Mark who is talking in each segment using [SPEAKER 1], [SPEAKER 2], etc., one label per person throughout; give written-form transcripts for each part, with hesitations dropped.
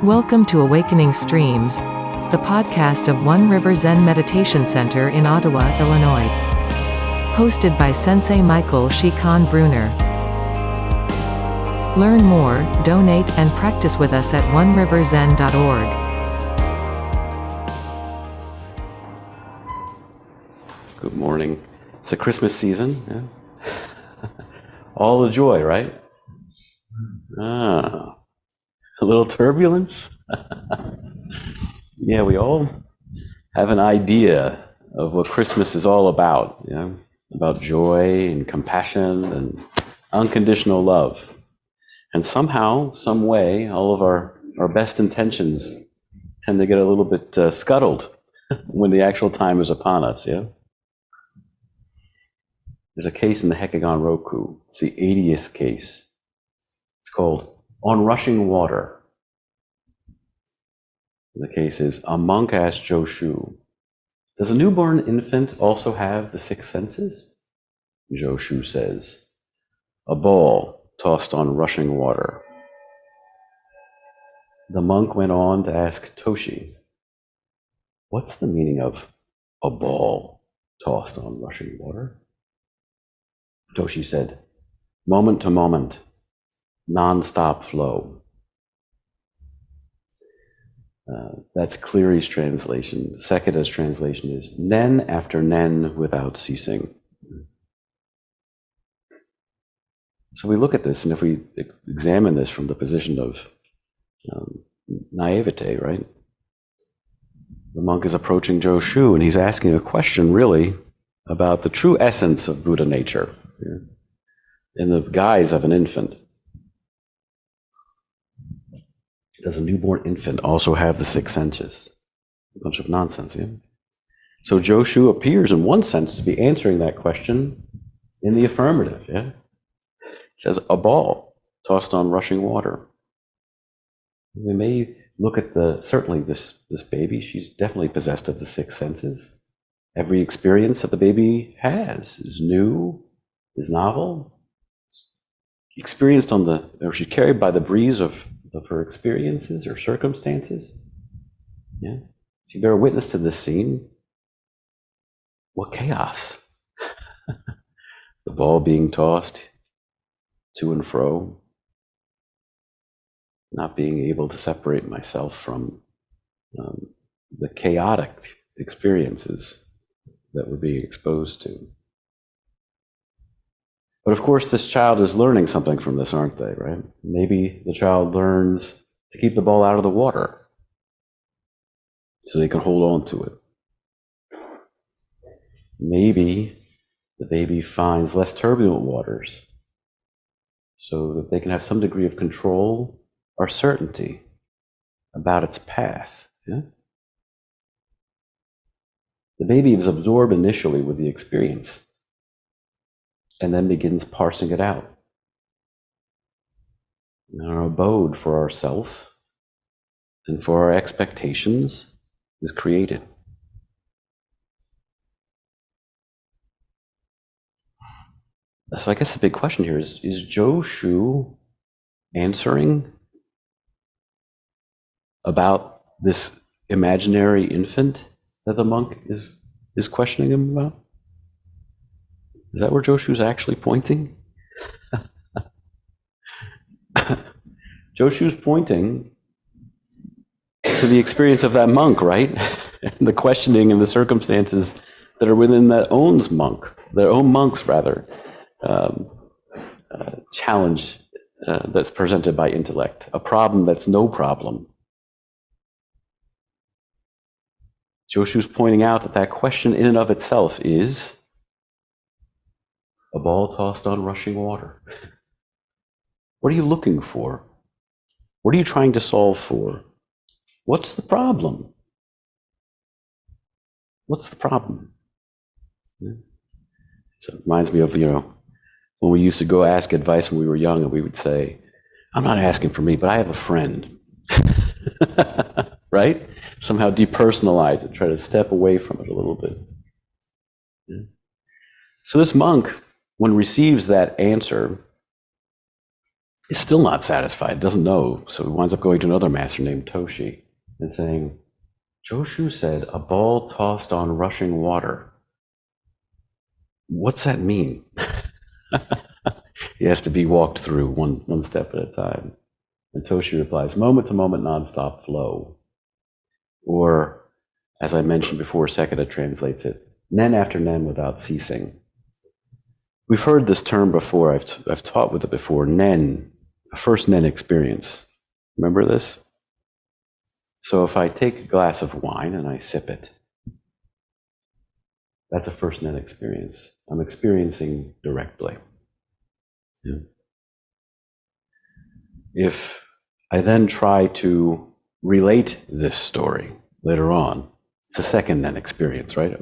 [SPEAKER 1] Welcome to Awakening Streams, the podcast of One River Zen Meditation Center in Ottawa, Illinois. Hosted by Sensei Michael Brunner. Learn more, donate, and practice with us at oneriverzen.org.
[SPEAKER 2] Good morning. It's a Christmas season. Yeah. All the joy, right? A little turbulence. Yeah, we all have an idea of what Christmas is all about, you know, about joy and compassion and unconditional love. And somehow, some way, all of our best intentions tend to get a little bit scuttled when the actual time is upon us, yeah? There's a case in the Hekiganroku. It's the 80th case. It's called On Rushing Water. The case is, a monk asked Joshu, does a newborn infant also have the six senses? Joshu says, a ball tossed on rushing water. The monk went on to ask Toshi, what's the meaning of a ball tossed on rushing water? Toshi said, moment to moment, non-stop flow. That's Cleary's translation. Sekida's translation is nen after nen without ceasing. So we look at this, and if we examine this from the position of naivete, right? The monk is approaching Joshu, and he's asking a question, really, about the true essence of Buddha nature, yeah, in the guise of an infant. Does a newborn infant also have the six senses? A bunch of nonsense, yeah? So Joshu appears, in one sense, to be answering that question in the affirmative, yeah? It says, a ball tossed on rushing water. We may look at certainly this baby, she's definitely possessed of the six senses. Every experience that the baby has is new, is novel. Experienced she's carried by the breeze of her experiences or circumstances. Yeah. If you bear witness to this scene, what chaos. The ball being tossed to and fro, not being able to separate myself from the chaotic experiences that we're being exposed to. But of course, this child is learning something from this, aren't they, right? Maybe the child learns to keep the ball out of the water so they can hold on to it. Maybe the baby finds less turbulent waters so that they can have some degree of control or certainty about its path. Yeah? The baby is absorbed initially with the experience and then begins parsing it out. And our abode for ourself and for our expectations is created. So I guess the big question here is Joshu answering about this imaginary infant that the monk is questioning him about? Is that where Joshu's actually pointing? Joshu's pointing to the experience of that monk, right? And the questioning and the circumstances that are within their own monks, challenge that's presented by intellect, a problem that's no problem. Joshu's pointing out that question in and of itself is a ball tossed on rushing water. What are you looking for? What are you trying to solve for? What's the problem? What's the problem? So it reminds me of, when we used to go ask advice when we were young, and we would say, I'm not asking for me, but I have a friend. Right? Somehow depersonalize it, try to step away from it a little bit. Yeah. So this monk, when receives that answer, is still not satisfied, doesn't know. So he winds up going to another master named Toshi and saying, Joshu said, a ball tossed on rushing water. What's that mean? He has to be walked through one step at a time. And Toshi replies, moment to moment, nonstop flow. Or, as I mentioned before, Sekida translates it, nen after nen without ceasing. We've heard this term before. I've taught with it before. Nen, a first nen experience. Remember this? So if I take a glass of wine and I sip it, that's a first nen experience. I'm experiencing directly. Yeah. If I then try to relate this story later on, it's a second nen experience, right?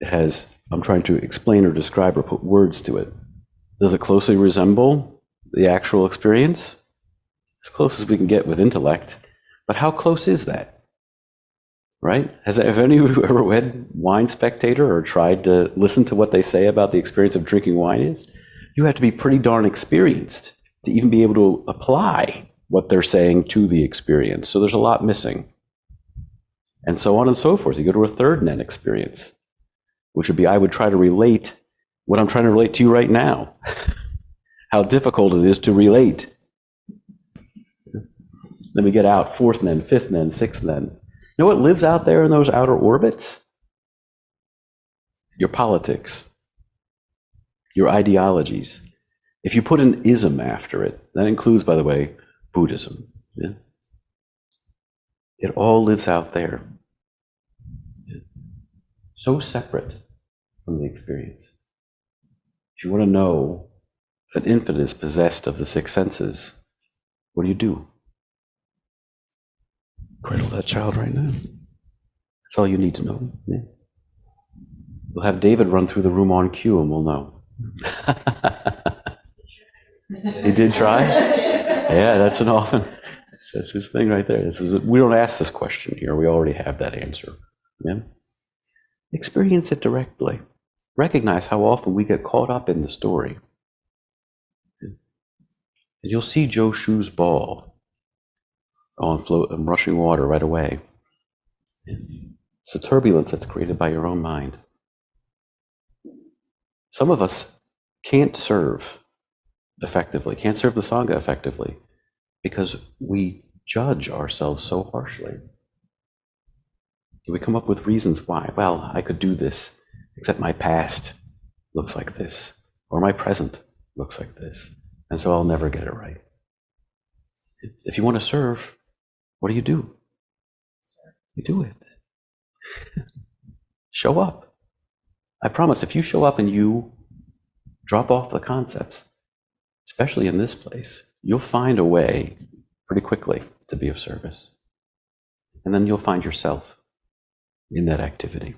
[SPEAKER 2] I'm trying to explain or describe or put words to it. Does it closely resemble the actual experience? As close as we can get with intellect. But how close is that? Right? Have any of you ever read Wine Spectator or tried to listen to what they say about the experience of drinking wine is? You have to be pretty darn experienced to even be able to apply what they're saying to the experience. So there's a lot missing. And so on and so forth. You go to a third nen experience, which would be, I would try to relate what I'm trying to relate to you right now. How difficult it is to relate. Then we get out, fourth nen, fifth nen, sixth nen. You know what lives out there in those outer orbits? Your politics, your ideologies. If you put an ism after it, that includes, by the way, Buddhism. Yeah? It all lives out there. Yeah. So separate from the experience. If you want to know if an infant is possessed of the six senses, what do? Cradle that child right now. That's all you need to know. Yeah. We'll have David run through the room on cue and we'll know. He did try? Yeah, that's his thing right there. We don't ask this question here. We already have that answer. Yeah? Experience it directly. Recognize how often we get caught up in the story. And you'll see Joshu's ball on float and rushing water right away. It's the turbulence that's created by your own mind. Some of us can't serve effectively, can't serve the Sangha effectively, because we judge ourselves so harshly. We come up with reasons why. Well, I could do this, except my past looks like this, or my present looks like this, and so I'll never get it right. If you want to serve, what do? You do it. Show up. I promise, if you show up and you drop off the concepts, especially in this place, you'll find a way pretty quickly to be of service. And then you'll find yourself in that activity.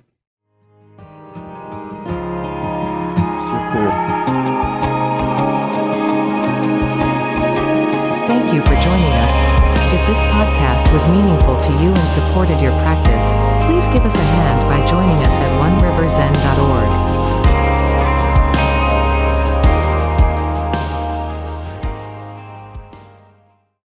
[SPEAKER 1] Thank you for joining us. If this podcast was meaningful to you and supported your practice, please give us a hand by joining us at oneriverzen.org.